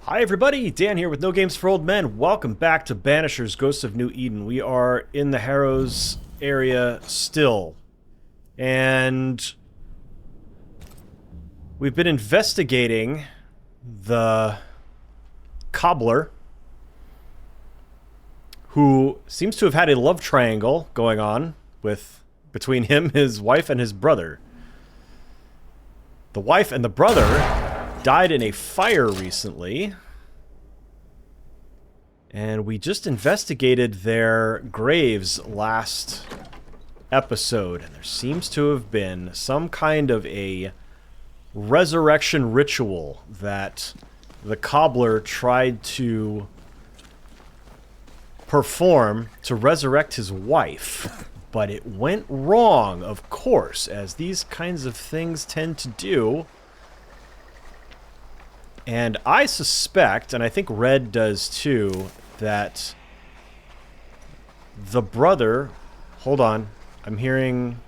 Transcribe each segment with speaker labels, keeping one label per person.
Speaker 1: Hi everybody, Dan here with No Games for Old Men. Welcome back to Banishers, Ghosts of New Eden. We are in the Harrows area still. And we've been investigating the cobbler, who seems to have had a love triangle going on between him, his wife, and his brother. The wife and the brother died in a fire recently, and we just investigated their graves last episode, and there seems to have been some kind of a resurrection ritual that the cobbler tried to perform to resurrect his wife, but it went wrong, of course, as these kinds of things tend to do. And I suspect, and I think Red does too, that the brother... Hold on. I'm hearing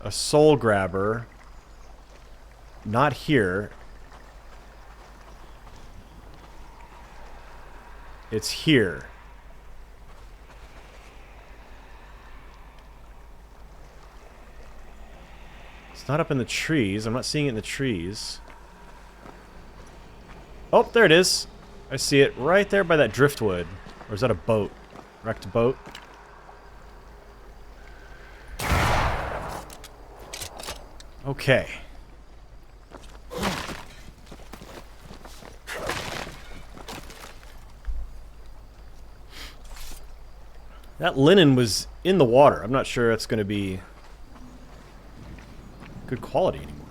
Speaker 1: a soul grabber. Not here. It's here. It's not up in the trees. I'm not seeing it in the trees. Oh, there it is. I see it right there by that driftwood. Or is that a boat? Wrecked boat? Okay. That linen was in the water. I'm not sure it's going to be good quality anymore.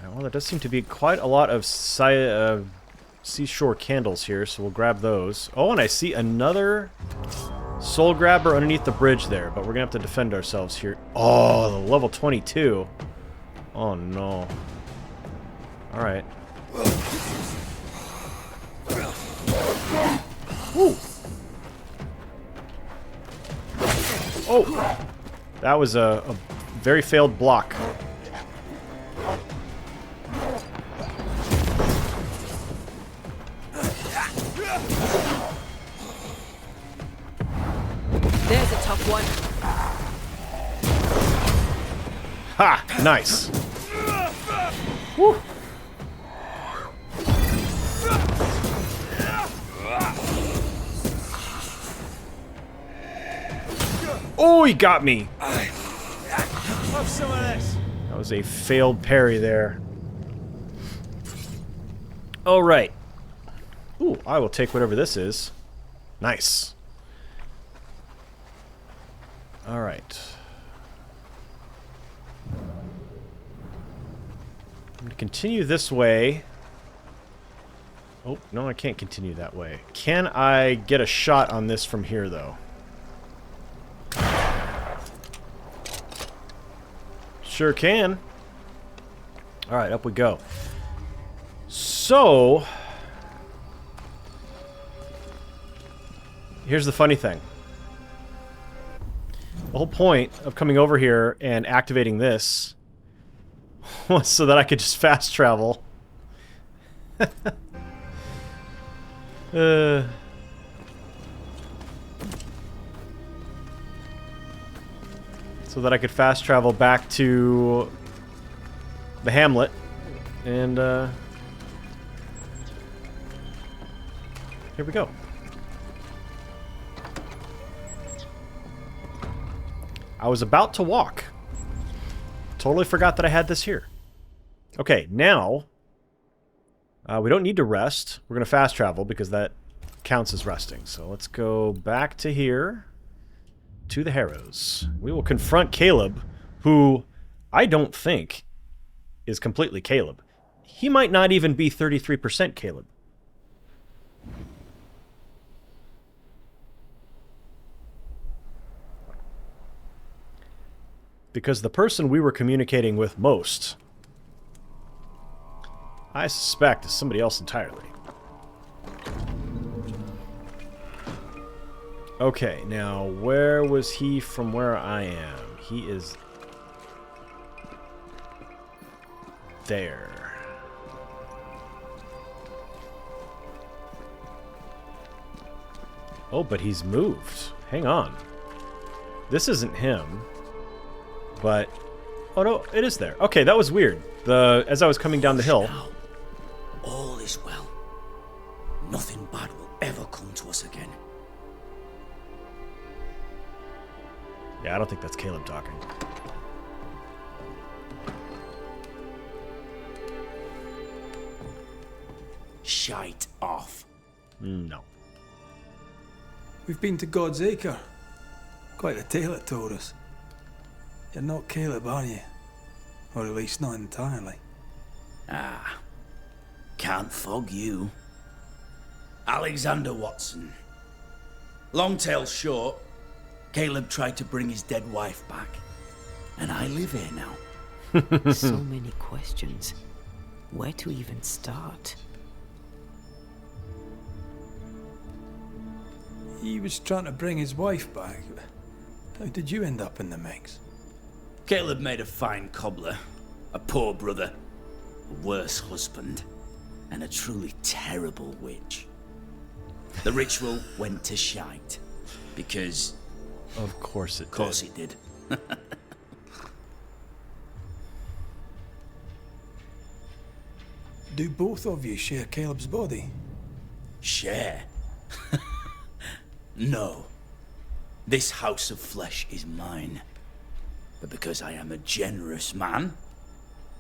Speaker 1: Well, there does seem to be quite a lot of seashore candles here, so we'll grab those. Oh, and I see another soul grabber underneath the bridge there, but we're gonna have to defend ourselves here. Oh, the level 22. Oh no. Alright. Woo! Oh! That was a very failed block.
Speaker 2: There's a tough one.
Speaker 1: Ha! Nice. Woo! Oh, he got me! Have some of this. That was a failed parry there. Alright. Ooh, I will take whatever this is. Nice. Alright. I'm going to continue this way. Oh, no, I can't continue that way. Can I get a shot on this from here, though? Sure can. Alright, up we go. So... here's the funny thing. The whole point of coming over here and activating this was so that I could just fast travel. So that I could fast travel back to the hamlet and here we go. I was about to walk. Totally forgot that I had this here. Okay, now we don't need to rest. We're going to fast travel because that counts as resting. So let's go back to here to the Harrows. We will confront Caleb, who I don't think is completely Caleb. He might not even be 33% Caleb. Because the person we were communicating with most, I suspect, is somebody else entirely. Okay, now where was he from where I am? He is there. Oh, but he's moved. Hang on. This isn't him. But oh no, it is there. Okay, that was weird. As I was coming down the hill.
Speaker 3: Now, all is well. Nothing bad will ever come to us again.
Speaker 1: Yeah, I don't think that's Caleb talking.
Speaker 3: Shite off.
Speaker 1: No.
Speaker 4: We've been to God's Acre. Quite a tale it told us. You're not Caleb, are you? Or at least not entirely.
Speaker 3: Ah, can't fog you. Alexander Watson. Long tale short, Caleb tried to bring his dead wife back. And I live here now.
Speaker 2: So many questions. Where to even start?
Speaker 4: He was trying to bring his wife back. How did you end up in the mix?
Speaker 3: Caleb made a fine cobbler, a poor brother, a worse husband, and a truly terrible witch. The ritual went to shite, because...
Speaker 1: Of course it did.
Speaker 3: Of course it did.
Speaker 4: Do both of you share Caleb's body?
Speaker 3: Share? No. This house of flesh is mine. But because I am a generous man,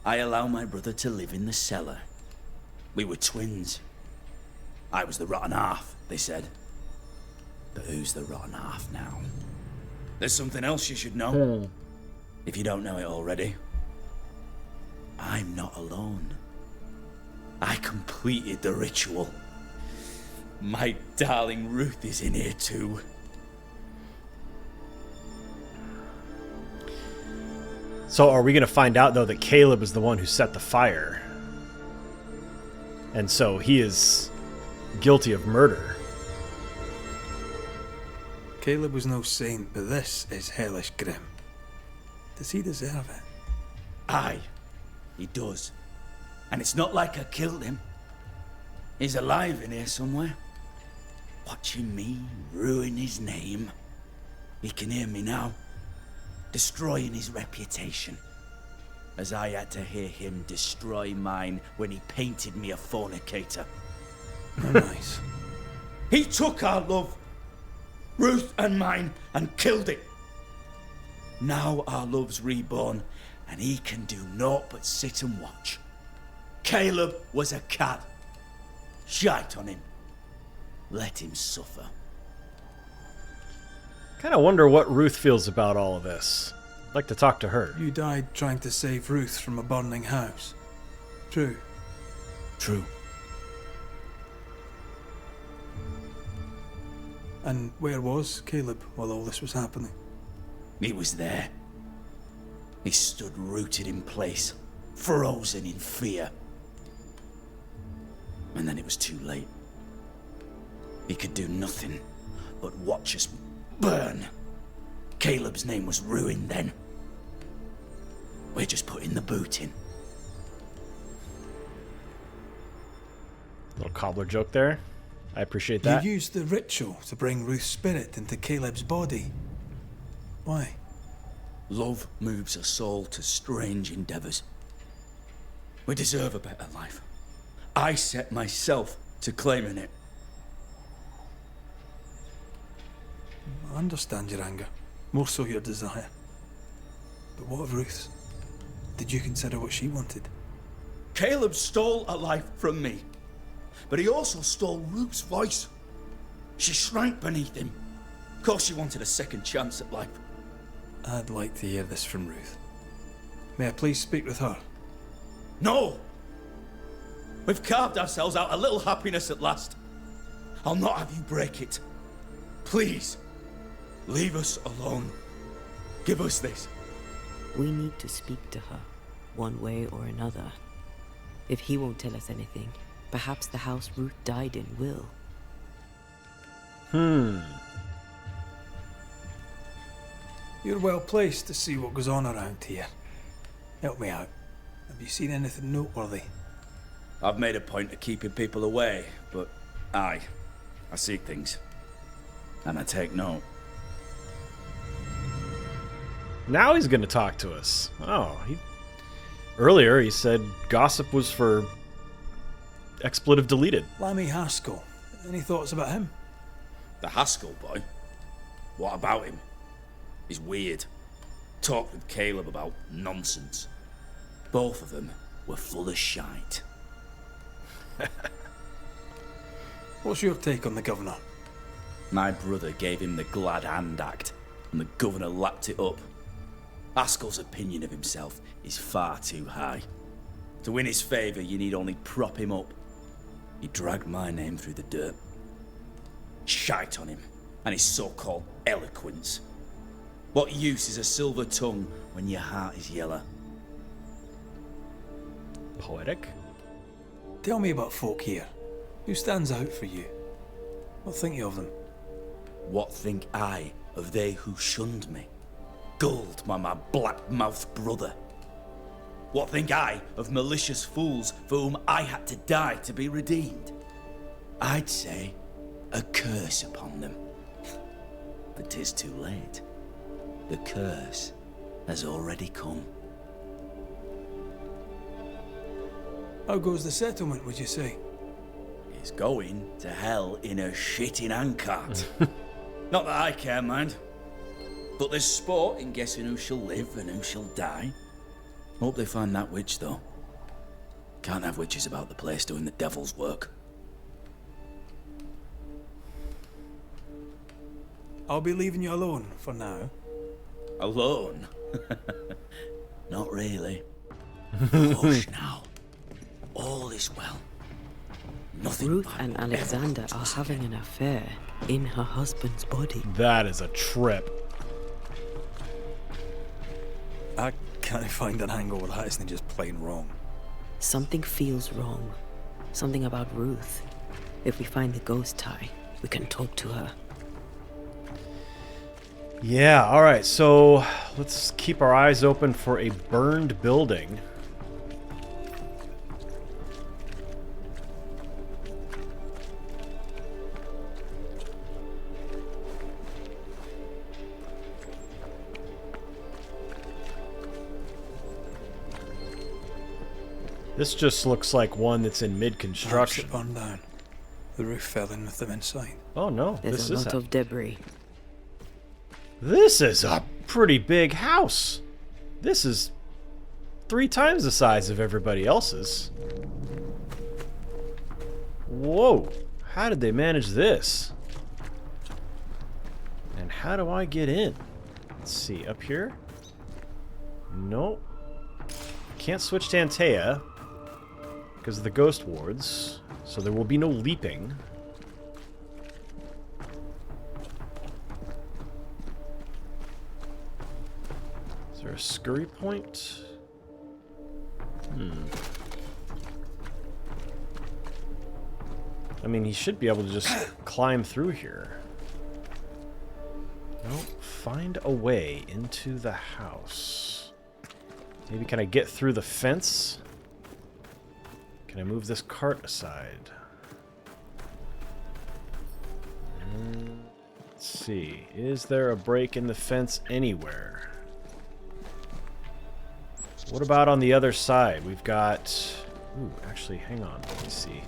Speaker 3: I allow my brother to live in the cellar. We were twins. I was the rotten half, they said. But who's the rotten half now? There's something else you should know. If you don't know it already. I'm not alone. I completed the ritual. My darling Ruth is in here too.
Speaker 1: So are we going to find out, though, that Caleb is the one who set the fire? And so he is guilty of murder.
Speaker 4: Caleb was no saint, but this is hellish grim. Does he deserve it?
Speaker 3: Aye, he does. And it's not like I killed him. He's alive in here somewhere. Watching me ruin his name. He can hear me now. Destroying his reputation. As I had to hear him destroy mine when he painted me a fornicator.
Speaker 4: Oh, nice.
Speaker 3: He took our love, Ruth and mine, and killed it. Now our love's reborn, and he can do naught but sit and watch. Caleb was a cad. Shite on him. Let him suffer.
Speaker 1: Kind of wonder what Ruth feels about all of this. I'd like to talk to her.
Speaker 4: You died trying to save Ruth from a burning house. True.
Speaker 3: True.
Speaker 4: And where was Caleb while all this was happening?
Speaker 3: He was there. He stood rooted in place, frozen in fear. And then it was too late. He could do nothing but watch us burn. Caleb's name was ruined then. We're just putting the boot in.
Speaker 1: Little cobbler joke there. I appreciate that.
Speaker 4: You used the ritual to bring Ruth's spirit into Caleb's body. Why?
Speaker 3: Love moves a soul to strange endeavors. We deserve a better life. I set myself to claiming it.
Speaker 4: I understand your anger. More so your desire. But what of Ruth's? Did you consider what she wanted?
Speaker 3: Caleb stole a life from me. But he also stole Ruth's voice. She shrank beneath him. Of course she wanted a second chance at life.
Speaker 4: I'd like to hear this from Ruth. May I please speak with her?
Speaker 3: No! We've carved ourselves out a little happiness at last. I'll not have you break it. Please, leave us alone. Give us this.
Speaker 2: We need to speak to her, one way or another. If he won't tell us anything, perhaps the house Ruth died in will.
Speaker 4: You're well placed to see what goes on around here. Help me out. Have you seen anything noteworthy?
Speaker 3: I've made a point of keeping people away, but I see things. And I take note.
Speaker 1: Now he's going to talk to us. Oh, earlier he said gossip was for expletive deleted.
Speaker 4: Lammy Haskell. Any thoughts about him?
Speaker 3: The Haskell boy? What about him? He's weird. Talked with Caleb about nonsense. Both of them were full of shite.
Speaker 4: What's your take on the governor?
Speaker 3: My brother gave him the glad hand act, and the governor lapped it up. Haskell's opinion of himself is far too high. To win his favour, you need only prop him up. He dragged my name through the dirt. Shite on him, and his so-called eloquence. What use is a silver tongue when your heart is yellow?
Speaker 1: Poetic?
Speaker 4: Tell me about folk here. Who stands out for you? What think you of them?
Speaker 3: What think I of they who shunned me? Gulled by my black-mouthed brother? What think I of malicious fools for whom I had to die to be redeemed? I'd say a curse upon them. But 'tis too late. The curse has already come.
Speaker 4: How goes the settlement, would you say?
Speaker 3: It's going to hell in a shitting handcart. Not that I care, mind. But there's sport in guessing who shall live and who shall die. Hope they find that witch, though. Can't have witches about the place doing the devil's work.
Speaker 4: I'll be leaving you alone for now.
Speaker 3: Alone? Not really. Hush now. All is well. Nothing
Speaker 2: Ruth
Speaker 3: bad
Speaker 2: and
Speaker 3: will ever
Speaker 2: Alexander
Speaker 3: come
Speaker 2: are
Speaker 3: to us
Speaker 2: having
Speaker 3: again.
Speaker 2: an affair in her husband's body.
Speaker 1: That is a trip.
Speaker 4: I can't find an angle where that isn't just plain wrong.
Speaker 2: Something feels wrong. Something about Ruth. If we find the ghost tie, we can talk to her.
Speaker 1: Yeah, alright, so let's keep our eyes open for a burned building. This just looks like one that's in
Speaker 4: Perhaps
Speaker 1: mid-construction.
Speaker 4: it burned down. The roof fell in with them inside.
Speaker 1: Oh no,
Speaker 2: There's
Speaker 1: this
Speaker 2: a
Speaker 1: is
Speaker 2: lot of debris.
Speaker 1: This is a pretty big house. This is 3 times the size of everybody else's. Whoa, how did they manage this? And how do I get in? Let's see, up here? Nope. Can't switch to ANTEA because of the ghost wards, so there will be no leaping. Is there a scurry point? I mean, he should be able to just climb through here. Nope. Find a way into the house. Maybe can I get through the fence? Can I move this cart aside? Let's see. Is there a break in the fence anywhere? What about on the other side? We've got... Ooh, actually, hang on. Let me see.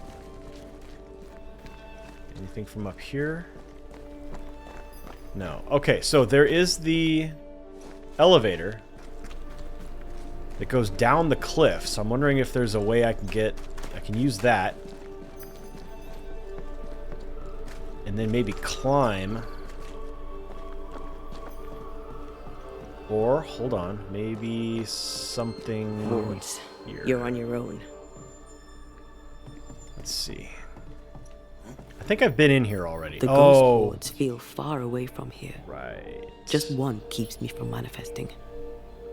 Speaker 1: Anything from up here? No. Okay, so there is the elevator that goes down the cliff. So I'm wondering if there's a way I can use that. And then maybe climb. Or, hold on, maybe something
Speaker 2: Wards,
Speaker 1: here.
Speaker 2: you're on your own.
Speaker 1: Let's see. I think I've been in here already.
Speaker 2: The ghost
Speaker 1: Oh,
Speaker 2: wards feel far away from here.
Speaker 1: right.
Speaker 2: Just one keeps me from manifesting.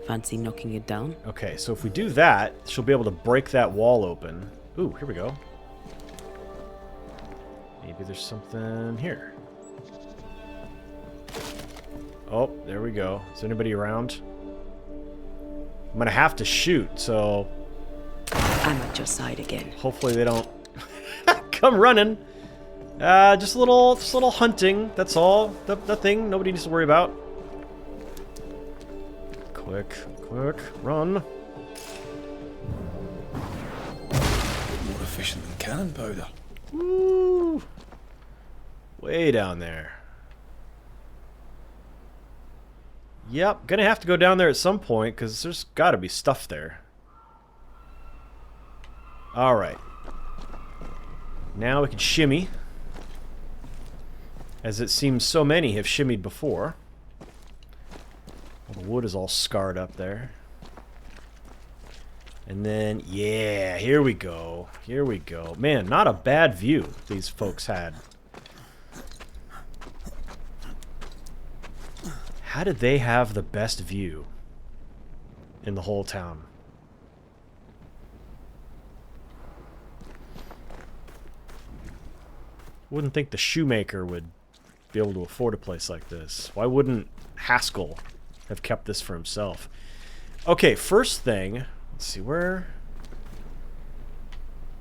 Speaker 2: Fancy knocking it down?
Speaker 1: Okay, so if we do that, she'll be able to break that wall open. Ooh, here we go. Maybe there's something here. Oh, there we go. Is anybody around? I'm gonna have to shoot, so
Speaker 2: I'm at your side again.
Speaker 1: hopefully they don't come running. Just a little hunting. That's all. Nothing. Nobody needs to worry about. Quick, run.
Speaker 4: More efficient than cannon powder.
Speaker 1: Woo! Way down there. Yep, gonna have to go down there at some point because there's got to be stuff there. All right. Now we can shimmy, as it seems so many have shimmied before. Well, the wood is all scarred up there. And then, yeah, here we go. Here we go. Man, not a bad view these folks had. How did they have the best view in the whole town? Wouldn't think the shoemaker would be able to afford a place like this. Why wouldn't Haskell have kept this for himself? Okay, first thing, let's see where...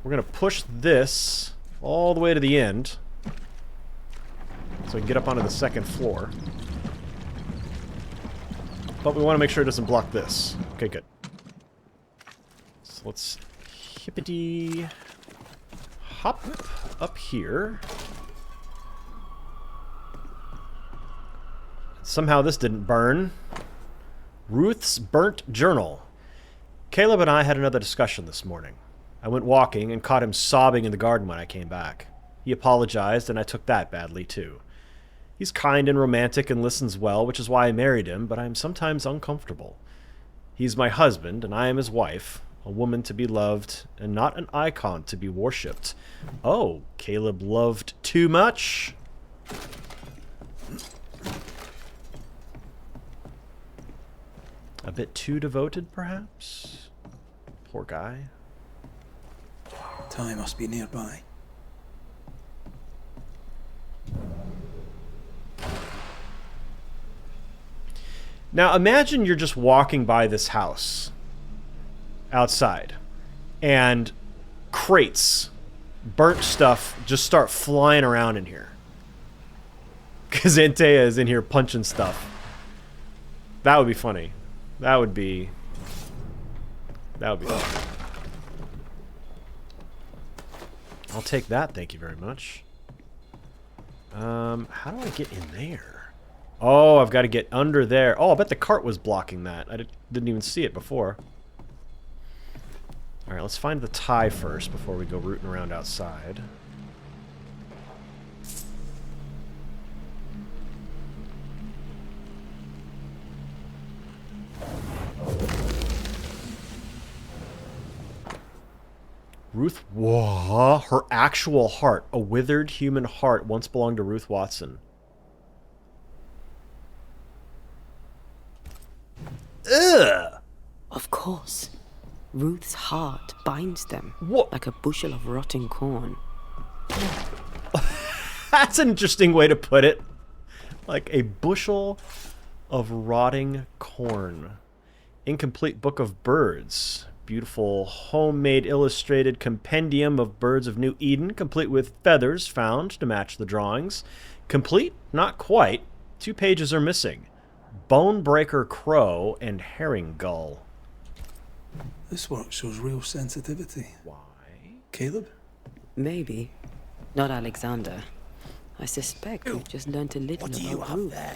Speaker 1: We're going to push this all the way to the end so we can get up onto the second floor. But we want to make sure it doesn't block this. Okay, good. So let's hippity hop up here. Somehow this didn't burn. Ruth's burnt journal. Caleb and I had another discussion this morning. I went walking and caught him sobbing in the garden when I came back. He apologized, and I took that badly too. He's kind and romantic and listens well, which is why I married him, but I am sometimes uncomfortable. He's my husband, and I am his wife, a woman to be loved, and not an icon to be worshipped. Oh, Caleb loved too much? A bit too devoted, perhaps? Poor guy.
Speaker 4: Time must be nearby.
Speaker 1: Now imagine you're just walking by this house outside and crates, burnt stuff just start flying around in here. Because ANTEA is in here punching stuff. That would be funny. That would be funny. I'll take that, thank you very much. How do I get in there? Oh, I've got to get under there. Oh, I bet the cart was blocking that. I didn't even see it before. Alright, let's find the tie first before we go rooting around outside. Ruth, whoa, her actual heart. A withered human heart once belonged to Ruth Watson. Ugh!
Speaker 2: Of course. Ruth's heart binds them
Speaker 1: What?
Speaker 2: like a bushel of rotting corn.
Speaker 1: That's an interesting way to put it. Like a bushel of rotting corn. Incomplete book of birds. Beautiful homemade illustrated compendium of birds of New Eden, complete with feathers found to match the drawings. Complete? Not quite. 2 pages are missing. Bonebreaker crow and herring gull.
Speaker 4: This work shows real sensitivity.
Speaker 1: Why?
Speaker 4: Caleb?
Speaker 2: Maybe. Not Alexander. I suspect we've just learned a little
Speaker 3: What do you
Speaker 2: about
Speaker 3: have
Speaker 2: Ruth.
Speaker 3: there?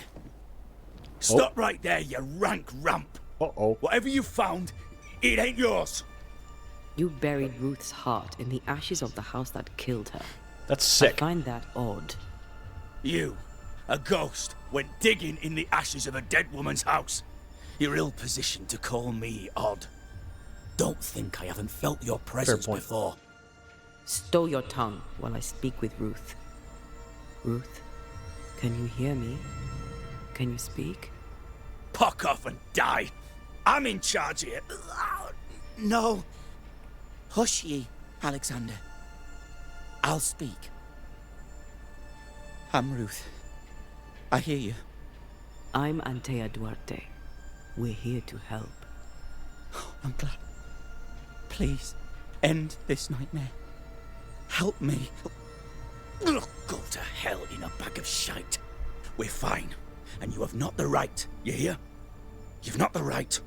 Speaker 3: Stop right there, you rank rump.
Speaker 1: Uh-oh.
Speaker 3: Whatever you found, it ain't yours.
Speaker 2: You buried Ruth's heart in the ashes of the house that killed her.
Speaker 1: That's
Speaker 2: I
Speaker 1: sick.
Speaker 2: find that odd.
Speaker 3: You, a ghost, went digging in the ashes of a dead woman's house. You're ill-positioned to call me odd. Don't think I haven't felt your presence
Speaker 1: point.
Speaker 3: before.
Speaker 2: Stow your tongue while I speak with Ruth. Ruth, can you hear me? Can you speak?
Speaker 3: Puck off and die. I'm in charge here. No. Hush ye, Alexander. I'll speak. I'm Ruth. I hear you.
Speaker 2: I'm Antea Duarte. We're here to help.
Speaker 3: I'm glad. Please, end this nightmare. Help me. Go to hell in a bag of shite. We're fine, and you have not the right. You hear? You've not the right.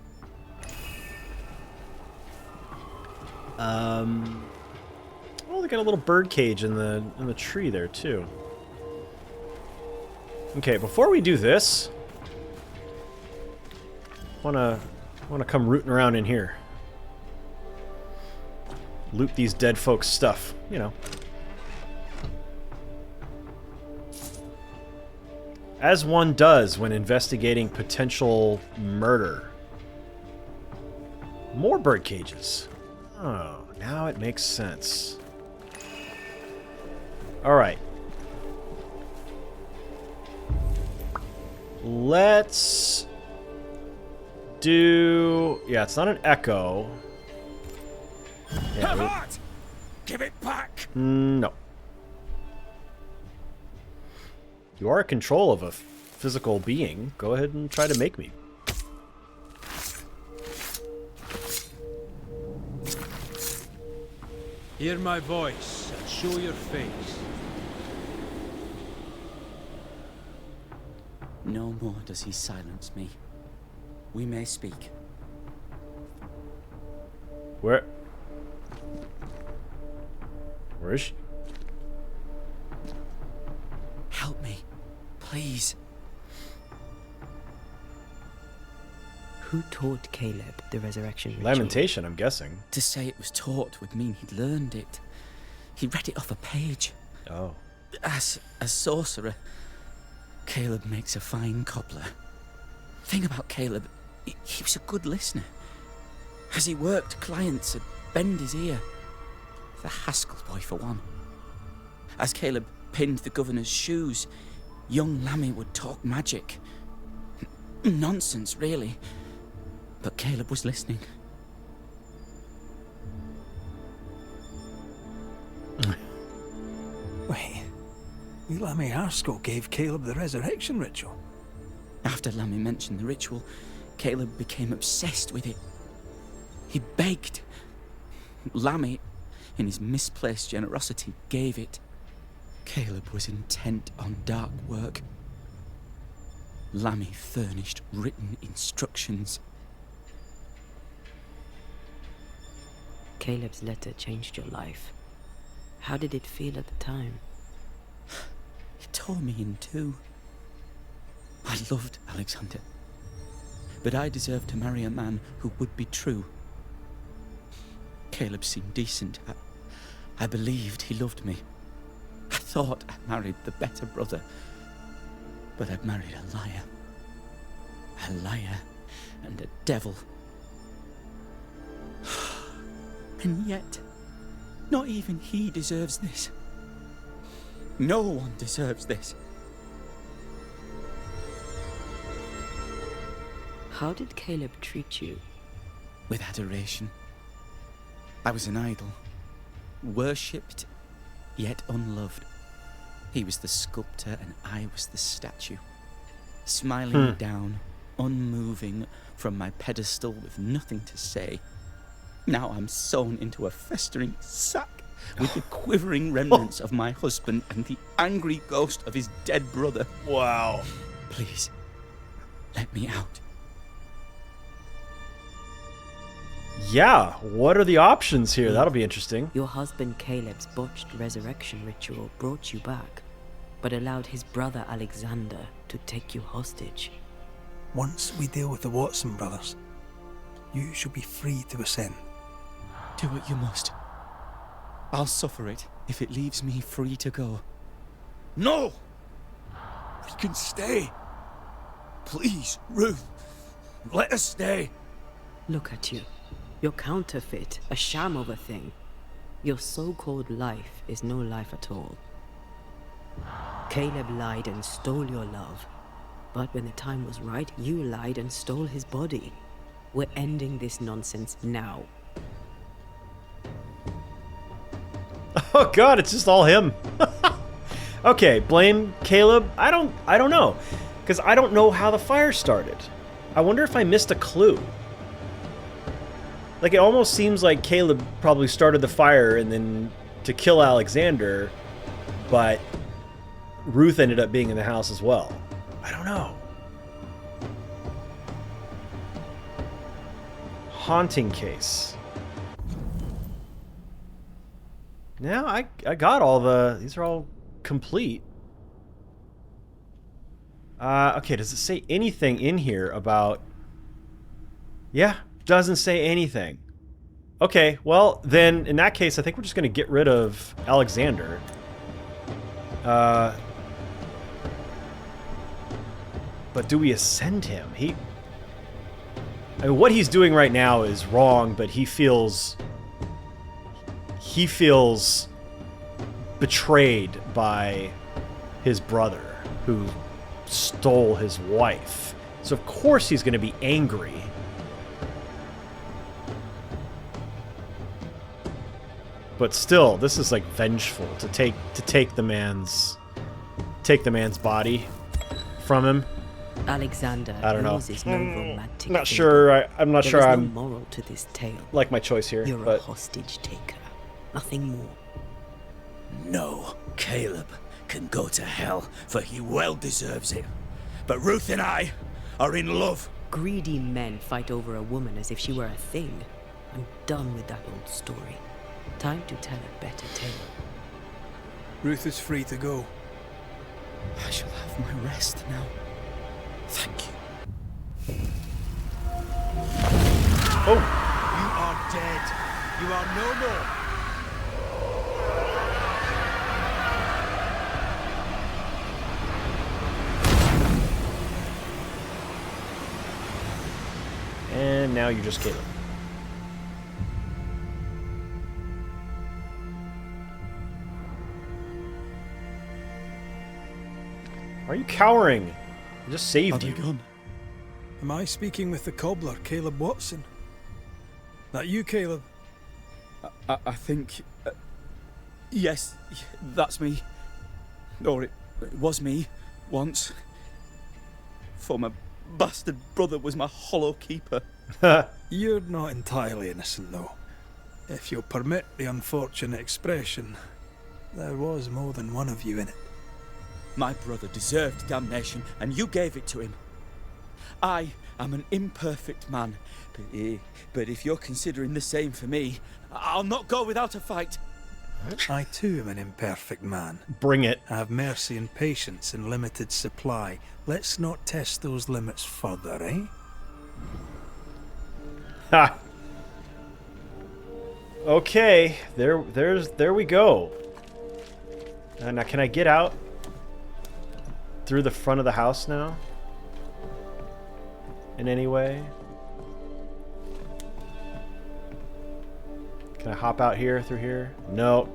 Speaker 1: Oh, they got a little bird cage in the tree there too. Okay, before we do this, wanna come rooting around in here. Loot these dead folks' stuff, you know. As one does when investigating potential murder. More bird cages. Oh, now it makes sense. Alright. Let's do... Yeah, it's not an echo. Yeah,
Speaker 3: Give it back!
Speaker 1: no. You are in control of a physical being. Go ahead and try to make me.
Speaker 5: Hear my voice and show your face.
Speaker 3: No more does he silence me. We may speak.
Speaker 1: Where is she?
Speaker 3: Help me, please.
Speaker 2: Who taught Caleb the resurrection ritual?
Speaker 1: Lamentation, I'm guessing.
Speaker 3: To say it was taught would mean he'd learned it. He read it off a page.
Speaker 1: Oh.
Speaker 3: As a sorcerer, Caleb makes a fine cobbler. Thing about Caleb, he was a good listener. As he worked, clients would bend his ear. The Haskell boy, for one. As Caleb pinned the governor's shoes, young Lammy would talk magic. Nonsense, really. But Caleb was listening.
Speaker 4: Wait, Lammy Haskell gave Caleb the resurrection ritual?
Speaker 3: After Lammy mentioned the ritual, Caleb became obsessed with it. He begged. Lammy, in his misplaced generosity, gave it. Caleb was intent on dark work. Lammy furnished written instructions.
Speaker 2: Caleb's letter changed your life. How did it feel at the time?
Speaker 3: It tore me in two. I loved Alexander, but I deserved to marry a man who would be true. Caleb seemed decent. I believed he loved me. I thought I married the better brother, but I'd married a liar. A liar and a devil. And yet, not even he deserves this. No one deserves this.
Speaker 2: How did Caleb treat you?
Speaker 3: With adoration. I was an idol, worshipped, yet unloved. He was the sculptor and I was the statue. Smiling down, unmoving from my pedestal with nothing to say. Now I'm sewn into a festering sack with the quivering remnants of my husband and the angry ghost of his dead brother.
Speaker 1: Wow.
Speaker 3: Please, let me out.
Speaker 1: Yeah, what are the options here? That'll be interesting.
Speaker 2: Your husband Caleb's botched resurrection ritual brought you back, but allowed his brother Alexander to take you hostage.
Speaker 4: Once we deal with the Watson brothers, you shall be free to ascend.
Speaker 3: Do what you must. I'll suffer it if it leaves me free to go. No! We can stay. Please, Ruth, let us stay.
Speaker 2: Look at you. You're counterfeit, a sham of a thing. Your so-called life is no life at all. Caleb lied and stole your love. But when the time was right, you lied and stole his body. We're ending this nonsense now.
Speaker 1: Oh god, it's just all him. Okay, blame Caleb? I don't know. Because I don't know how the fire started. I wonder if I missed a clue. Like, it almost seems like Caleb probably started the fire and then to kill Alexander, but Ruth ended up being in the house as well. I don't know. Haunting case. Now I got all the... These are all complete. Okay, does it say anything in here about... Yeah, doesn't say anything. Okay, well, then, in that case, I think we're just going to get rid of Alexander. But do we ascend him? I mean, what he's doing right now is wrong, but he feels betrayed by his brother, who stole his wife. So of course he's going to be angry. But still, this is like vengeful to take the man's body from him.
Speaker 2: Alexander,
Speaker 1: I don't know.
Speaker 2: yours is no romantic
Speaker 1: Not
Speaker 2: fable.
Speaker 1: sure. I'm not
Speaker 2: There
Speaker 1: sure.
Speaker 2: is no
Speaker 1: I'm
Speaker 2: moral to this tale.
Speaker 1: like my choice here.
Speaker 2: You're a
Speaker 1: But
Speaker 2: hostage taker, nothing more.
Speaker 3: No, Caleb can go to hell, for he well deserves it. But Ruth and I are in love.
Speaker 2: Greedy men fight over a woman as if she were a thing. I'm done with that old story. Time to tell a better tale.
Speaker 4: Ruth is free to go.
Speaker 3: I shall have my rest now. Thank you.
Speaker 1: oh,
Speaker 5: You are dead. You are no more.
Speaker 1: and now you just Caleb. Why are you cowering? I just saved you.
Speaker 4: Gone? Am I speaking with the cobbler, Caleb Watson? That you, Caleb?
Speaker 3: I think... yes, that's me. Or it was me, once. For my bastard brother was my hollow keeper.
Speaker 4: You're not entirely innocent, though. If you'll permit the unfortunate expression, there was more than one of you in it.
Speaker 3: My brother deserved damnation, and you gave it to him. I am an imperfect man, but if you're considering the same for me, I'll not go without a fight.
Speaker 4: I too am an imperfect man.
Speaker 1: Bring it.
Speaker 4: I have mercy and patience in limited supply. Let's not test those limits further, eh?
Speaker 1: Ha. Okay, there we go. Now can I get out through the front of the house now? In any way? Can I hop out here through here? No.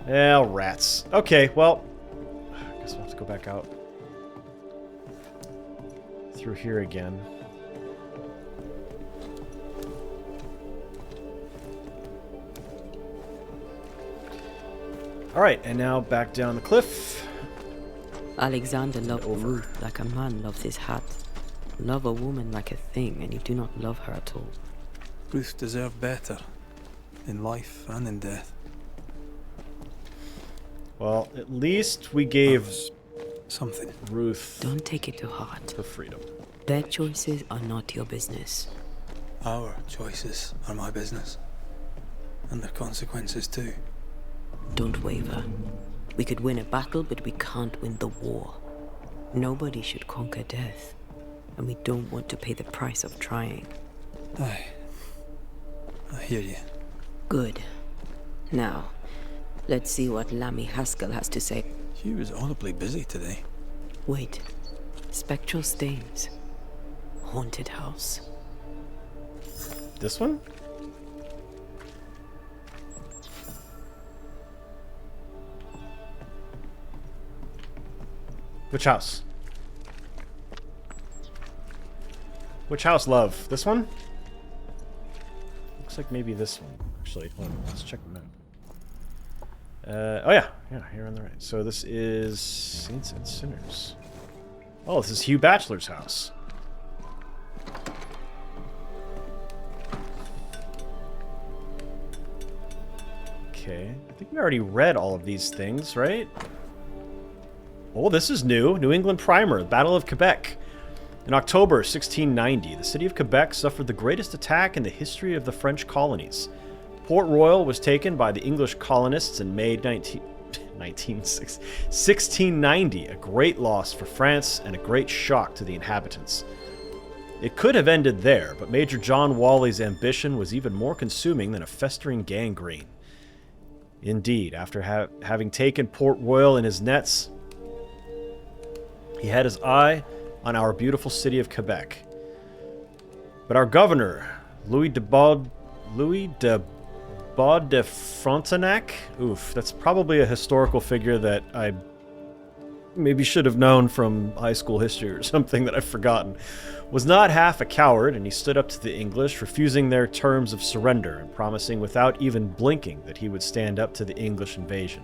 Speaker 1: Well, rats. Okay, well, I guess we'll have to go back out through here again. Alright, and now back down the cliff.
Speaker 2: Alexander loved Ruth like a man loves his hat. Love a woman like a thing, and you do not love her at all.
Speaker 4: Ruth deserved better, in life and in death.
Speaker 1: Well, at least we gave
Speaker 4: Something.
Speaker 1: Ruth
Speaker 2: Don't take it to heart.
Speaker 1: her freedom.
Speaker 2: Their choices are not your business.
Speaker 4: Our choices are my business. And their consequences too.
Speaker 2: Don't waver. We could win a battle, but we can't win the war. Nobody should conquer death, and we don't want to pay the price of trying.
Speaker 4: Aye. I hear you.
Speaker 2: Good. Now, let's see what LAMMY HASKELL has to say.
Speaker 4: She was audibly busy today.
Speaker 2: Wait. Spectral stains. Haunted house.
Speaker 1: This one? Which house? Which house, love? This one? Looks like maybe this one. Actually, hold on, let's check the map. Oh yeah, here on the right. So this is Saints and Sinners. Oh, this is Hugh Bachelor's house. Okay, I think we already read all of these things, right? Oh, this is new. New England Primer, Battle of Quebec. In October 1690, the city of Quebec suffered the greatest attack in the history of the French colonies. Port Royal was taken by the English colonists in May 1690, a great loss for France and a great shock to the inhabitants. It could have ended there, but Major John Wally's ambition was even more consuming than a festering gangrene. Indeed, after having taken Port Royal in his nets, he had his eye on our beautiful city of Quebec. But our governor, Louis de Baud de Frontenac? Oof, that's probably a historical figure that I maybe should have known from high school history or something that I've forgotten. Was not half a coward, and he stood up to the English, refusing their terms of surrender and promising without even blinking that he would stand up to the English invasion.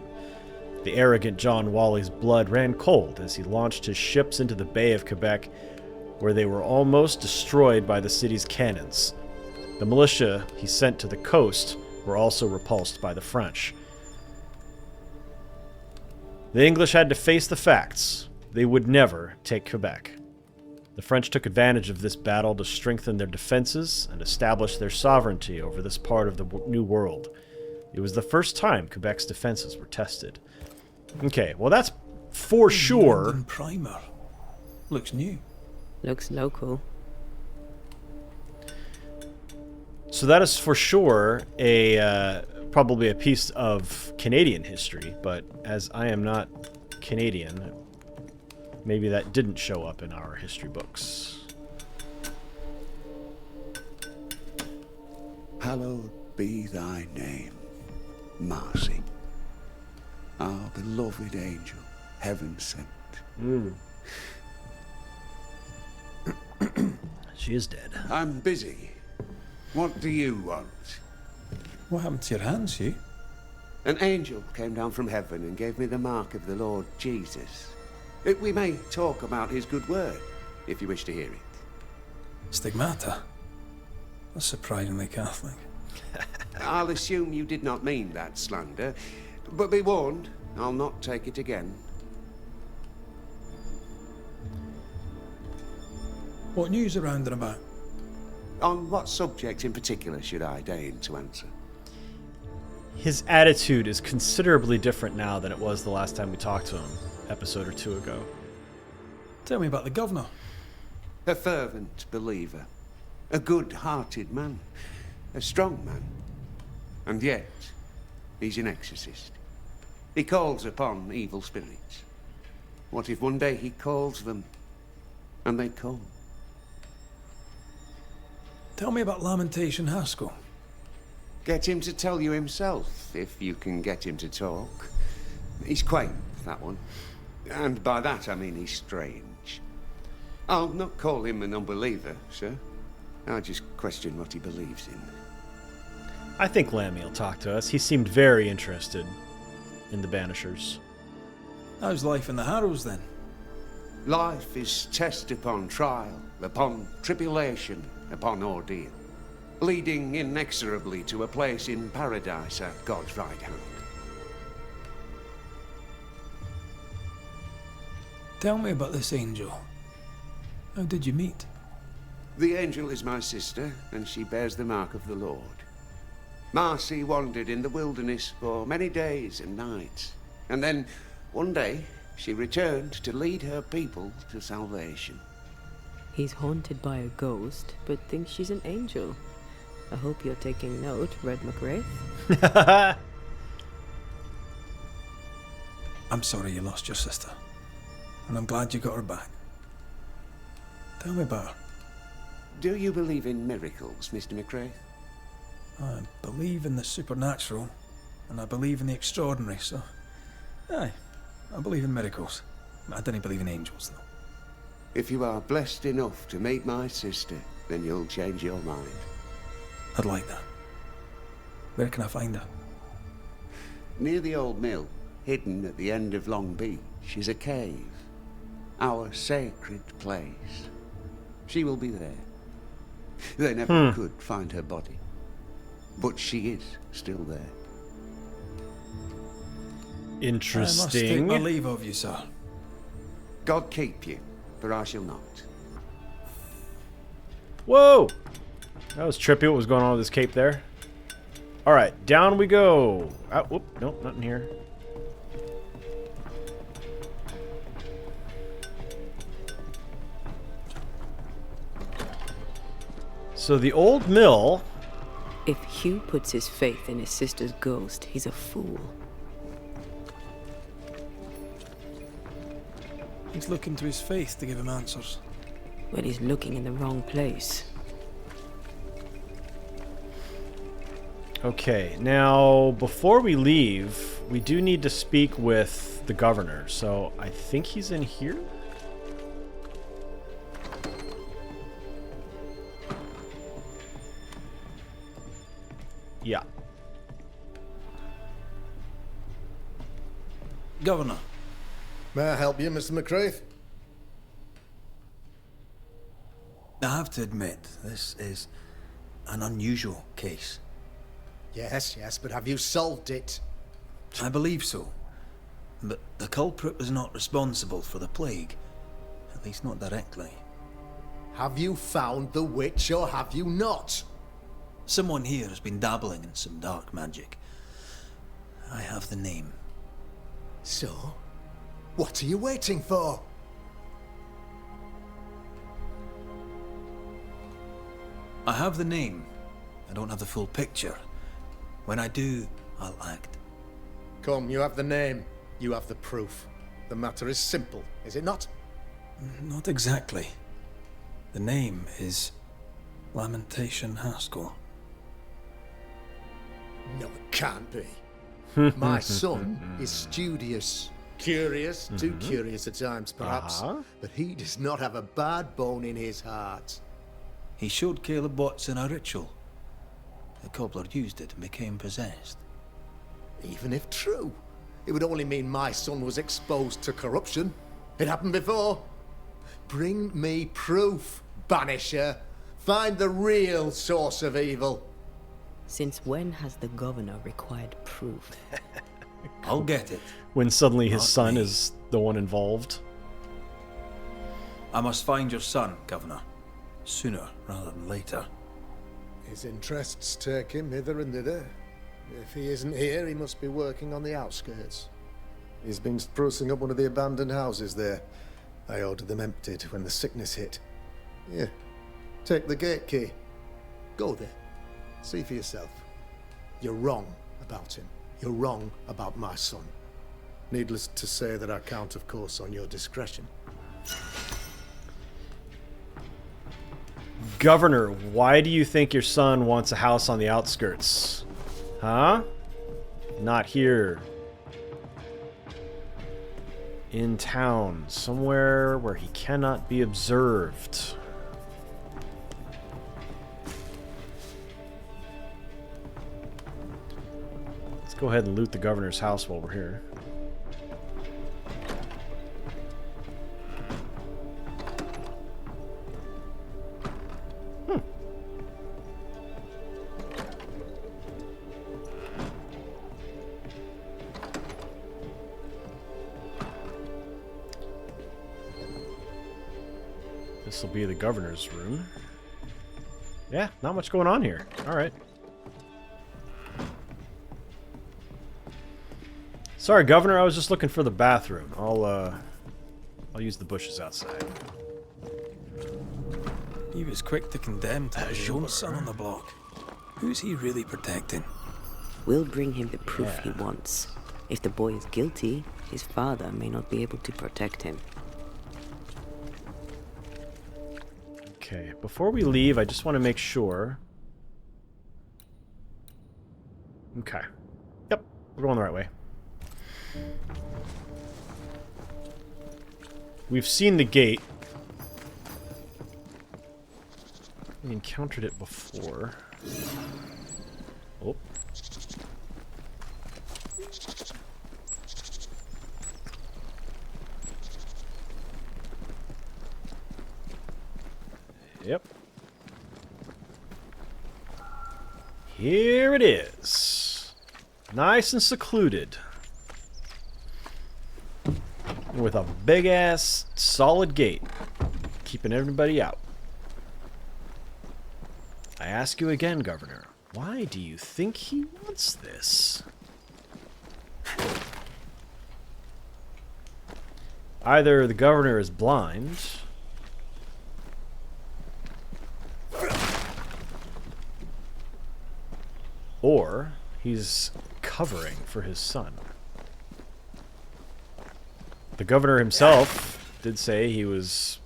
Speaker 1: The arrogant John Wally's blood ran cold as he launched his ships into the Bay of Quebec, where they were almost destroyed by the city's cannons. The militia he sent to the coast were also repulsed by the French. The English had to face the facts. They would never take Quebec. The French took advantage of this battle to strengthen their defenses and establish their sovereignty over this part of the New World. It was the first time Quebec's defenses were tested. Okay, well that's for sure.
Speaker 4: London Primer. Looks new.
Speaker 2: Looks local.
Speaker 1: So that is for sure a probably a piece of Canadian history, but as I am not Canadian, maybe that didn't show up in our history books.
Speaker 6: Hallowed be thy name, Marcy, our beloved angel, heaven sent.
Speaker 1: She is dead.
Speaker 6: I'm busy. What do you want?
Speaker 4: What happened to your hands, Hugh?
Speaker 6: An angel came down from heaven and gave me the mark of the Lord Jesus. We may talk about his good word, if you wish to hear it.
Speaker 4: Stigmata? That's surprisingly Catholic.
Speaker 6: I'll assume you did not mean that slander, but be warned, I'll not take it again.
Speaker 4: What news around and about?
Speaker 6: On what subject in particular should I deign to answer?
Speaker 1: His attitude is considerably different now than it was the last time we talked to him, episode or two ago.
Speaker 4: Tell me about the governor.
Speaker 6: A fervent believer, a good-hearted man, a strong man, and yet he's an exorcist. He calls upon evil spirits. What if one day he calls them and they come?
Speaker 4: Tell me about Lamentation Haskell.
Speaker 6: Get him to tell you himself, if you can get him to talk. He's quaint, that one. And by that I mean he's strange. I'll not call him an unbeliever, sir. I just question what he believes in.
Speaker 1: I think Lammy will talk to us. He seemed very interested in the Banishers.
Speaker 4: How's life in the Harrows, then?
Speaker 6: Life is test upon trial, upon tribulation, upon ordeal, leading inexorably to a place in paradise at God's right hand.
Speaker 4: Tell me about this angel. How did you meet?
Speaker 6: The angel is my sister, and she bears the mark of the Lord. Marcy wandered in the wilderness for many days and nights, and then, one day, she returned to lead her people to salvation.
Speaker 2: He's haunted by a ghost, but thinks she's an angel. I hope you're taking note, Red McRae.
Speaker 4: I'm sorry you lost your sister, and I'm glad you got her back. Tell me about her.
Speaker 6: Do you believe in miracles, Mr. McRae?
Speaker 4: I believe in the supernatural, and I believe in the extraordinary, so... Aye, I believe in miracles. I don't believe in angels, though.
Speaker 6: If you are blessed enough to meet my sister, then you'll change your mind.
Speaker 4: I'd like that. Where can I find her?
Speaker 6: Near the old mill, hidden at the end of Long Beach, is a cave. Our sacred place. She will be there. They never could find her body. But she is still there.
Speaker 4: I must take
Speaker 1: Interesting.
Speaker 4: my leave of you, sir.
Speaker 6: God keep you, but I shall not.
Speaker 1: Whoa! That was trippy what was going on with this cape there. Alright, down we go. Oh, whoop, nope, not in here. So the old mill...
Speaker 2: If Hugh puts his faith in his sister's ghost, he's a fool.
Speaker 4: He's looking to his faith to give him answers.
Speaker 2: But he's looking in the wrong place.
Speaker 1: Okay, now before we leave, we do need to speak with the governor. So I think he's in here? Yeah.
Speaker 4: Governor,
Speaker 5: May I help you, Mr. McCraith?
Speaker 4: I have to admit, this is an unusual case.
Speaker 5: Yes, yes, but have you solved it?
Speaker 4: I believe so. But the culprit was not responsible for the plague. At least not directly.
Speaker 5: Have you found the witch or have you not?
Speaker 4: Someone here has been dabbling in some dark magic. I have the name.
Speaker 5: So, what are you waiting for?
Speaker 4: I have the name. I don't have the full picture. When I do, I'll act.
Speaker 5: Come, you have the name. You have the proof. The matter is simple, is it not?
Speaker 4: Not exactly. The name is Lamentation Haskell.
Speaker 5: No, it can't be. My son is studious. Curious, too curious at times perhaps, but he does not have a bad bone in his heart.
Speaker 4: He showed CALEB WATTSON a ritual. The cobbler used it and became possessed.
Speaker 5: Even if true, it would only mean my son was exposed to corruption. It happened before. Bring me proof, Banisher. Find the real source of evil.
Speaker 2: Since when has the governor required proof?
Speaker 4: I'll get it.
Speaker 1: When suddenly his
Speaker 4: Not
Speaker 1: son
Speaker 4: me.
Speaker 1: is the one involved.
Speaker 4: I must find your son, Governor. Sooner rather than later.
Speaker 5: His interests take him hither and thither. If he isn't here, he must be working on the outskirts. He's been sprucing up one of the abandoned houses there. I ordered them emptied when the sickness hit. Here, take the gate key. Go there. See for yourself. You're wrong about him. You're wrong about my son. Needless to say that I count, of course, on your discretion.
Speaker 1: Governor, why do you think your son wants a house on the outskirts? Huh? Not here. In town, somewhere where he cannot be observed. Let's go ahead and loot the governor's house while we're here. This will be the governor's room. Yeah, not much going on here. Alright. Sorry, Governor, I was just looking for the bathroom. I'll use the bushes outside.
Speaker 4: He was quick to condemn to his own son on the block. Who's he really protecting?
Speaker 2: We'll bring him the proof he wants. If the boy is guilty, his father may not be able to protect him.
Speaker 1: Okay, before we leave, I just want to make sure. Okay. Yep, we're going the right way. We've seen the gate. We encountered it before. Oh. Yep. Here it is. Nice and secluded. With a big-ass solid gate. Keeping everybody out. I ask you again, Governor. Why do you think he wants this? Either the governor is blind... or he's covering for his son. The governor himself did say he was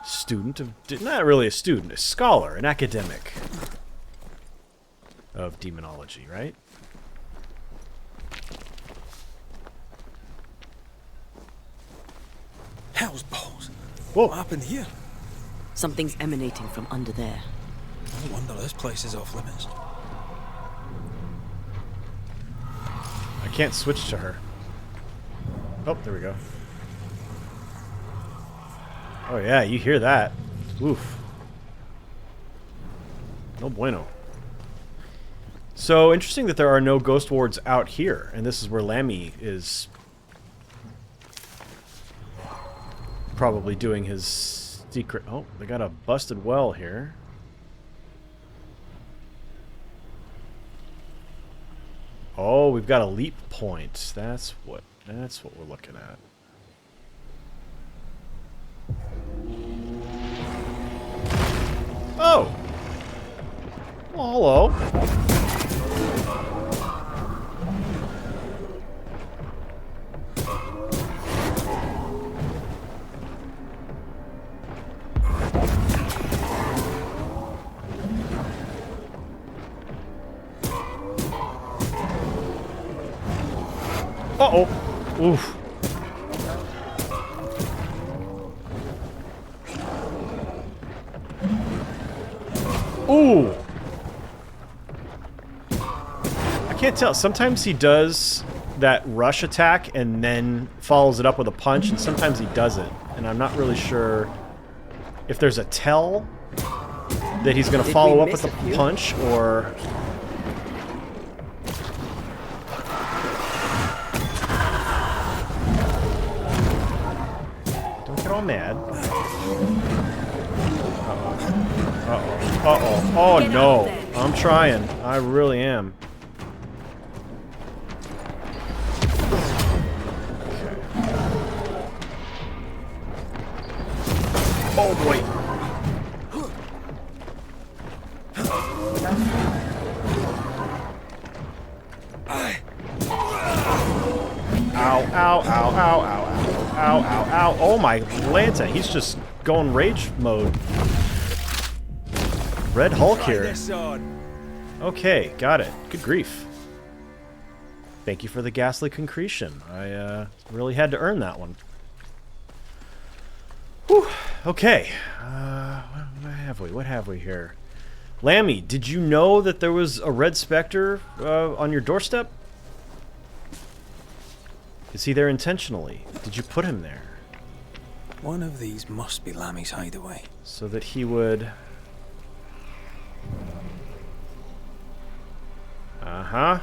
Speaker 1: student of, not really a student, a scholar, an academic of demonology, right?
Speaker 4: Hell's balls.
Speaker 1: Whoa.
Speaker 4: What happened here?
Speaker 2: Something's emanating from under there.
Speaker 4: No wonder this place is off limits.
Speaker 1: I can't switch to her. Oh, there we go. Oh yeah, you hear that. Oof. No bueno. So, interesting that there are no ghost wards out here, and this is where Lammy is probably doing his secret... Oh, they got a busted well here. Oh, we've got a leap point. That's what we're looking at. Oh! Well, hello. Uh-oh. Oof. Ooh. I can't tell. Sometimes he does that rush attack and then follows it up with a punch, and sometimes he doesn't. And I'm not really sure if there's a tell that he's going to follow up with a punch, or... all mad. Uh-oh. Uh-oh. Oh, no. I'm trying. I really am. Okay. Oh, boy. Ow, ow, ow, ow, ow, ow. Ow, ow, ow. Oh my Lanta, he's just going rage mode. Red Hulk here. Okay, got it. Good grief. Thank you for the ghastly concretion. I really had to earn that one. Whew. Okay. What have we here? Lammy, did you know that there was a red specter on your doorstep? Is he there intentionally? Did you put him there?
Speaker 4: One of these must be Lammy's hideaway.
Speaker 1: So that he would... Uh-huh.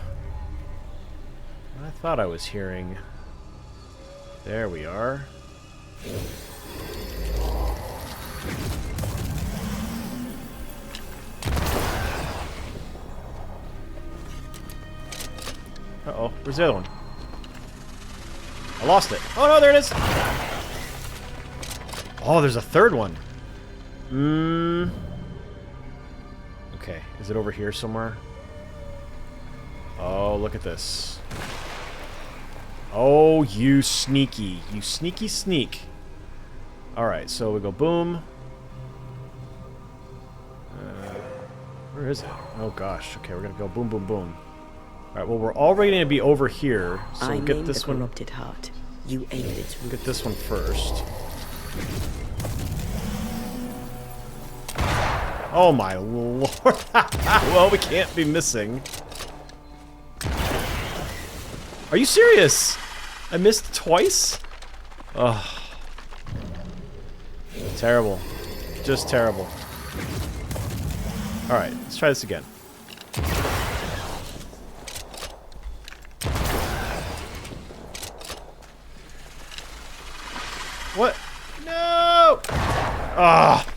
Speaker 1: I thought I was hearing... There we are. Uh-oh, where's the other one? I lost it. Oh no, there it is! Oh, there's a third one. Okay, is it over here somewhere? Oh, look at this. Oh, you sneaky. You sneaky sneak. Alright, so we go boom. Where is it? Oh gosh. Okay, we're gonna go boom, boom, boom. Alright, well, we're already going to be over here, so we'll get this one.
Speaker 2: Corrupted heart. You aid its root.
Speaker 1: Get this one first. Oh my lord. Well, we can't be missing. Are you serious? I missed twice? Oh. Terrible. Just terrible. Alright, let's try this again. What? No! Ah!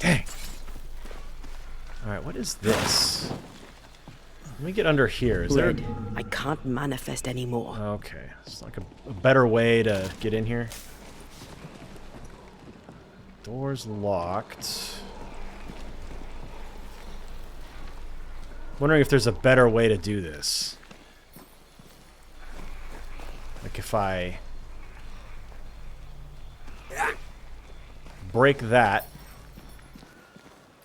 Speaker 1: Dang. Alright, what is this? Let me get under here. Is there...
Speaker 2: Red, I can't manifest anymore.
Speaker 1: Okay. It's like a better way to get in here. Door's locked. Wondering if there's a better way to do this. Like if I break that,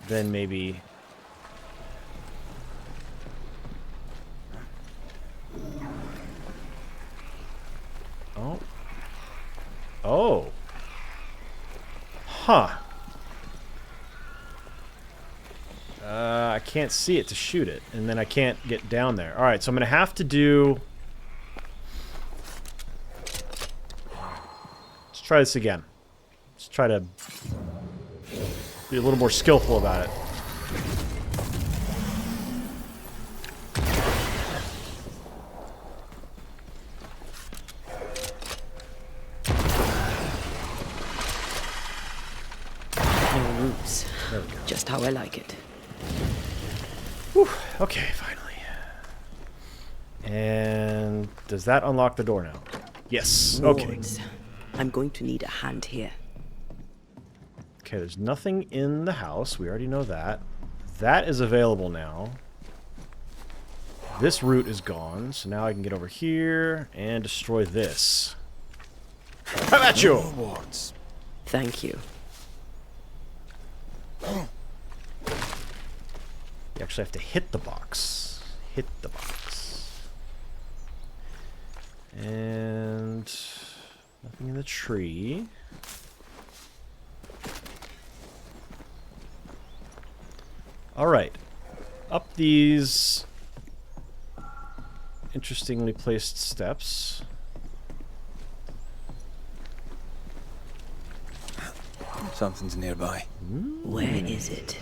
Speaker 1: then maybe... Oh. Oh. Huh. I can't see it to shoot it, and then I can't get down there. Alright, so I'm gonna have to do... Let's try this again. Let's try to be a little more skillful about it.
Speaker 2: No roots.
Speaker 1: There we go.
Speaker 2: Just how I like it.
Speaker 1: Whew. Okay, finally. And does that unlock the door now? Yes. Okay.
Speaker 2: Wards. I'm going to need a hand here.
Speaker 1: Okay, there's nothing in the house. We already know that. That is available now. This route is gone, so now I can get over here and destroy this. How about you?
Speaker 5: Wards.
Speaker 2: Thank you.
Speaker 1: You actually have to hit the box. Hit the box. And nothing in the tree. Alright. Up these interestingly placed steps.
Speaker 4: Something's nearby.
Speaker 2: Where is it?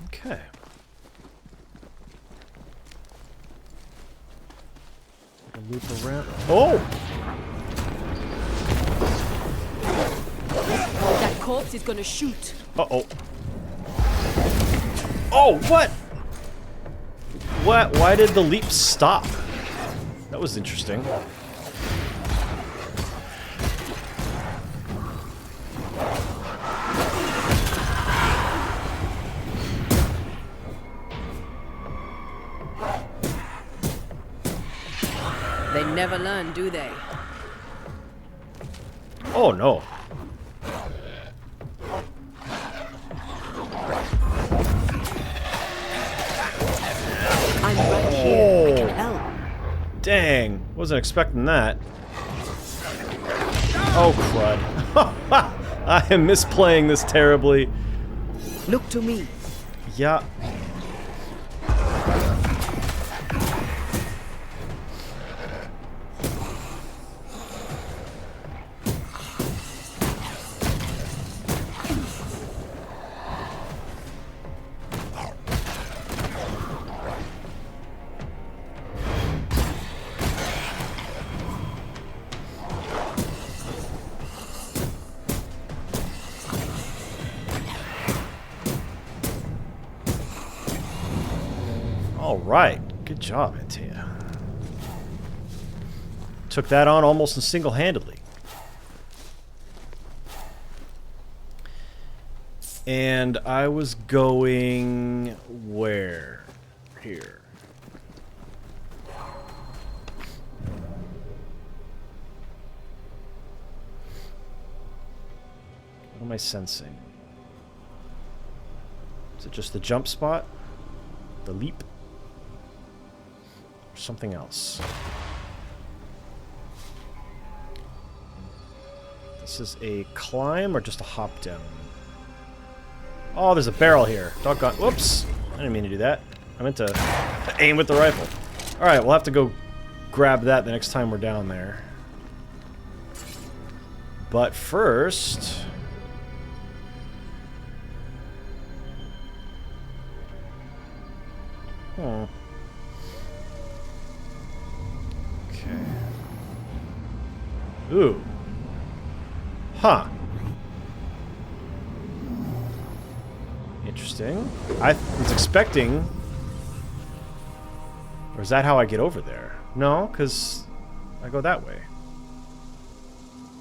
Speaker 1: Okay. Loop around. Oh!
Speaker 7: That corpse is gonna shoot.
Speaker 1: Uh-oh. Oh, what? What? Why did the leap stop? That was interesting.
Speaker 7: They never learn, do they?
Speaker 1: Oh, no.
Speaker 2: I'm right here. I can help.
Speaker 1: Dang. Wasn't expecting that. Oh, crud. I am misplaying this terribly.
Speaker 2: Look to me.
Speaker 1: Yeah. All right. Good job, ANTEA. Took that on almost single-handedly. And I was going where? Here. What am I sensing? Is it just the jump spot? The leap? Or something else? This is a climb or just a hop down? Oh, there's a barrel here. Doggone. Whoops. I didn't mean to do that. I meant to aim with the rifle. Alright, we'll have to go grab that the next time we're down there. But first... Okay. Ooh. Huh. Interesting. I was expecting... Or is that how I get over there? No, because I go that way.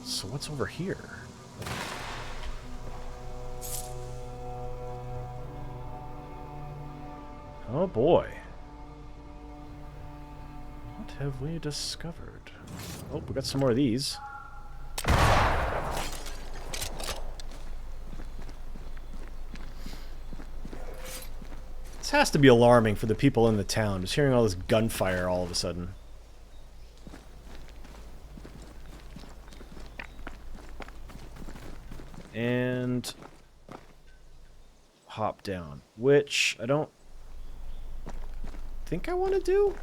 Speaker 1: So what's over here? Oh boy. What have we discovered? Oh, we got some more of these. This has to be alarming for the people in the town, just hearing all this gunfire all of a sudden. And hop down, which I don't think I want to do.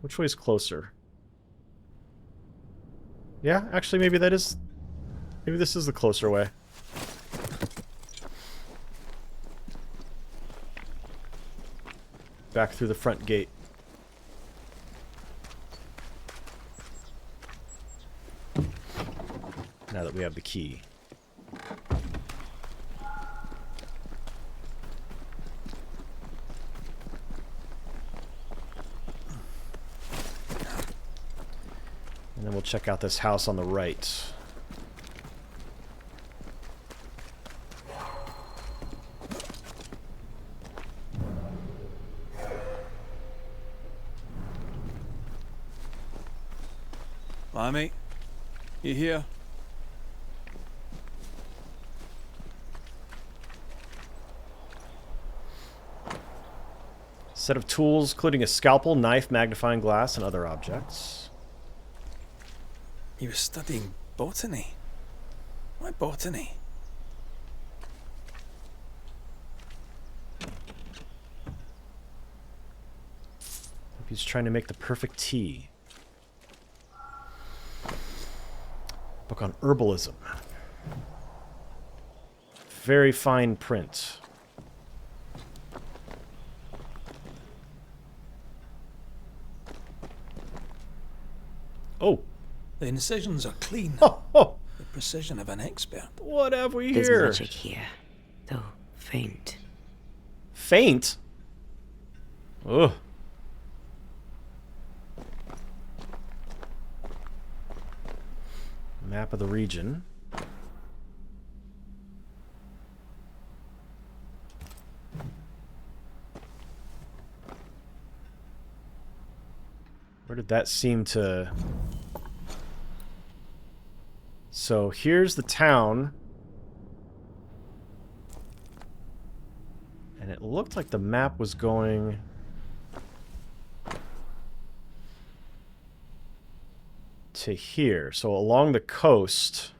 Speaker 1: Which way is closer? Yeah, actually maybe that is... Maybe this is the closer way. Back through the front gate. Now that we have the key. And then we'll check out this house on the right.
Speaker 4: Lammy, you here?
Speaker 1: Set of tools, including a scalpel, knife, magnifying glass, and other objects.
Speaker 4: You were studying botany. Why botany?
Speaker 1: He's trying to make the perfect tea. Book on herbalism. Very fine print. Oh.
Speaker 4: The incisions are clean.
Speaker 1: Oh, oh.
Speaker 4: The precision of an expert.
Speaker 1: What have we
Speaker 2: There's
Speaker 1: here?
Speaker 2: magic here, though faint.
Speaker 1: Faint? Ugh. Map of the region. Where did that seem to... So here's the town. And it looked like the map was going... to here. So along the coast.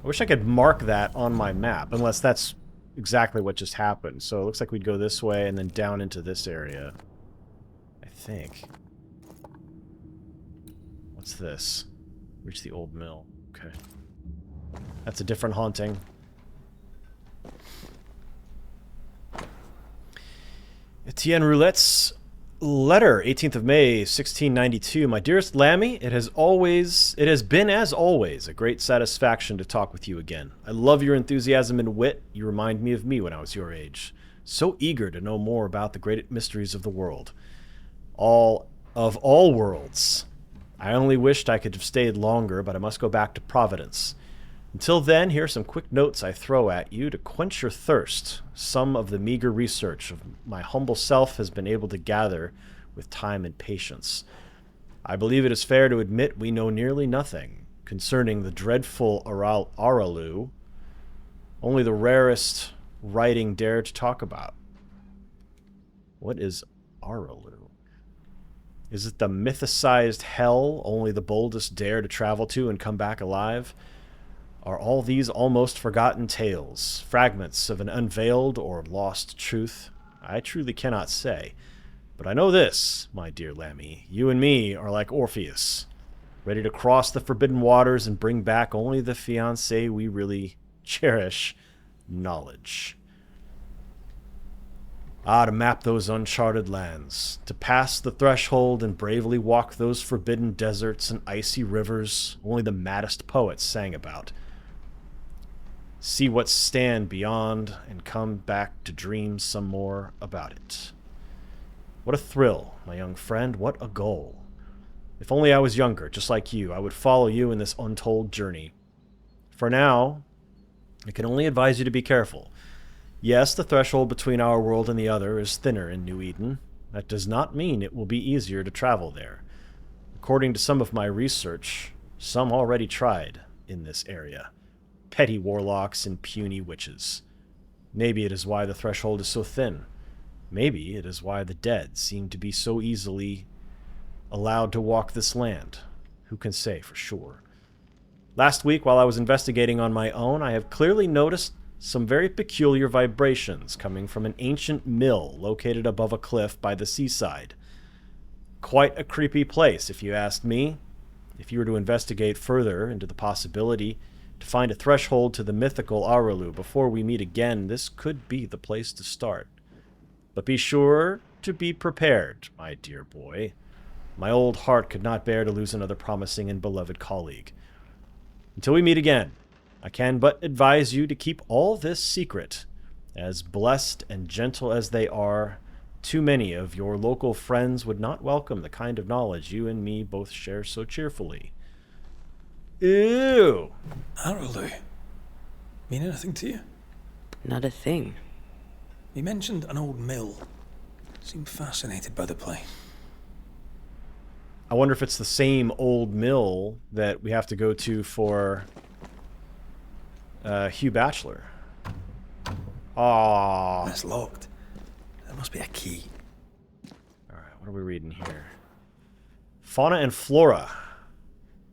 Speaker 1: I wish I could mark that on my map, unless that's exactly what just happened. So it looks like we'd go this way and then down into this area. I think. What's this? Reach the old mill. Okay. That's a different haunting. Etienne Roulette's letter, 18th of May, 1692. My dearest Lammy, it has been as always a great satisfaction to talk with you again. I love your enthusiasm and wit. You remind me of me when I was your age. So eager to know more about the great mysteries of the world. All worlds. I only wished I could have stayed longer, but I must go back to Providence. Until then, here are some quick notes I throw at you to quench your thirst. Some of the meager research of my humble self has been able to gather with time and patience. I believe it is fair to admit we know nearly nothing concerning the dreadful Aralu. Only the rarest writing dare to talk about. What is Aralu? Is it the mythicized hell only the boldest dare to travel to and come back alive? Are all these almost forgotten tales, fragments of an unveiled or lost truth? I truly cannot say. But I know this, my dear Lammy. You and me are like Orpheus, ready to cross the forbidden waters and bring back only the fiancé we really cherish, knowledge. To map those uncharted lands, to pass the threshold and bravely walk those forbidden deserts and icy rivers only the maddest poets sang about. See what stand beyond and come back to dream some more about it. What a thrill, my young friend, what a goal. If only I was younger, just like you, I would follow you in this untold journey. For now, I can only advise you to be careful. Yes, the threshold between our world and the other is thinner in New Eden. That does not mean it will be easier to travel there. According to some of my research, some already tried in this area. Petty warlocks and puny witches. Maybe it is why the threshold is so thin. Maybe it is why the dead seem to be so easily allowed to walk this land. Who can say for sure? Last week, while I was investigating on my own, I have clearly noticed some very peculiar vibrations coming from an ancient mill located above a cliff by the seaside. Quite a creepy place, if you ask me. If you were to investigate further into the possibility to find a threshold to the mythical Aralu before we meet again, this could be the place to start. But be sure to be prepared, my dear boy. My old heart could not bear to lose another promising and beloved colleague. Until we meet again, I can but advise you to keep all this secret. As blessed and gentle as they are, too many of your local friends would not welcome the kind of knowledge you and me both share so cheerfully. Ew!
Speaker 4: Aralu. Mean anything to you?
Speaker 2: Not a thing.
Speaker 4: You mentioned an old mill. Seemed fascinated by the place.
Speaker 1: I wonder if it's the same old mill that we have to go to for Hugh Bachelor. Aww.
Speaker 4: It's locked. There must be a key.
Speaker 1: Alright, what are we reading here? Fauna and flora.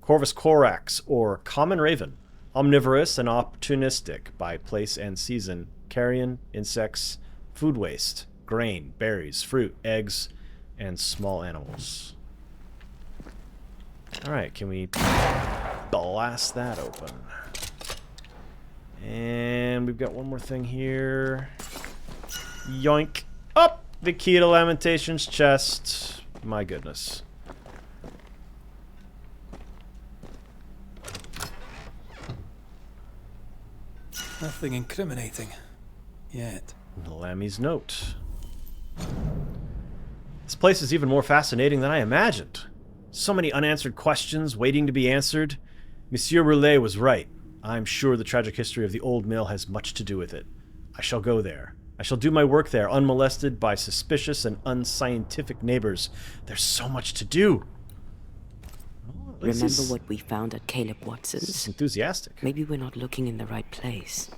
Speaker 1: Corvus corax, or common raven. Omnivorous and opportunistic by place and season. Carrion, insects, food waste, grain, berries, fruit, eggs, and small animals. Alright, can we blast that open? And we've got one more thing here. Yoink. Up! The key to Lamentation's chest. My goodness.
Speaker 4: Nothing incriminating. Yet.
Speaker 1: Lammy's note. This place is even more fascinating than I imagined. So many unanswered questions waiting to be answered. Monsieur Roulet was right. I'm sure the tragic history of the old mill has much to do with it. I shall go there. I shall do my work there, unmolested by suspicious and unscientific neighbors. There's so much to do.
Speaker 2: Remember what we found at Caleb
Speaker 1: This
Speaker 2: Watson's?
Speaker 1: is enthusiastic.
Speaker 2: Maybe we're not looking in the right place.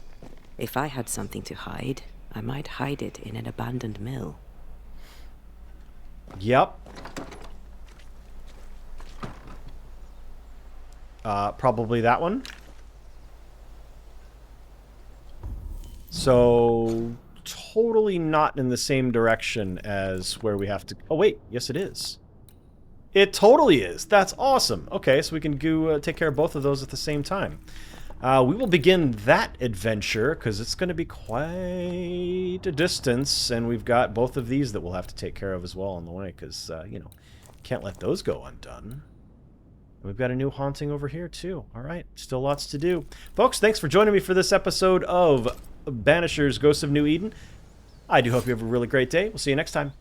Speaker 2: If I had something to hide, I might hide it in an abandoned mill.
Speaker 1: Yep. Probably that one. So, totally not in the same direction as where we have to... Oh, wait. Yes, it is. It totally is. That's awesome. Okay, so we can go take care of both of those at the same time. We will begin that adventure, because it's going to be quite a distance, and we've got both of these that we'll have to take care of as well on the way, because, you know, can't let those go undone. And we've got a new haunting over here, too. All right, still lots to do. Folks, thanks for joining me for this episode of Banishers, Ghosts of New Eden. I do hope you have a really great day. We'll see you next time.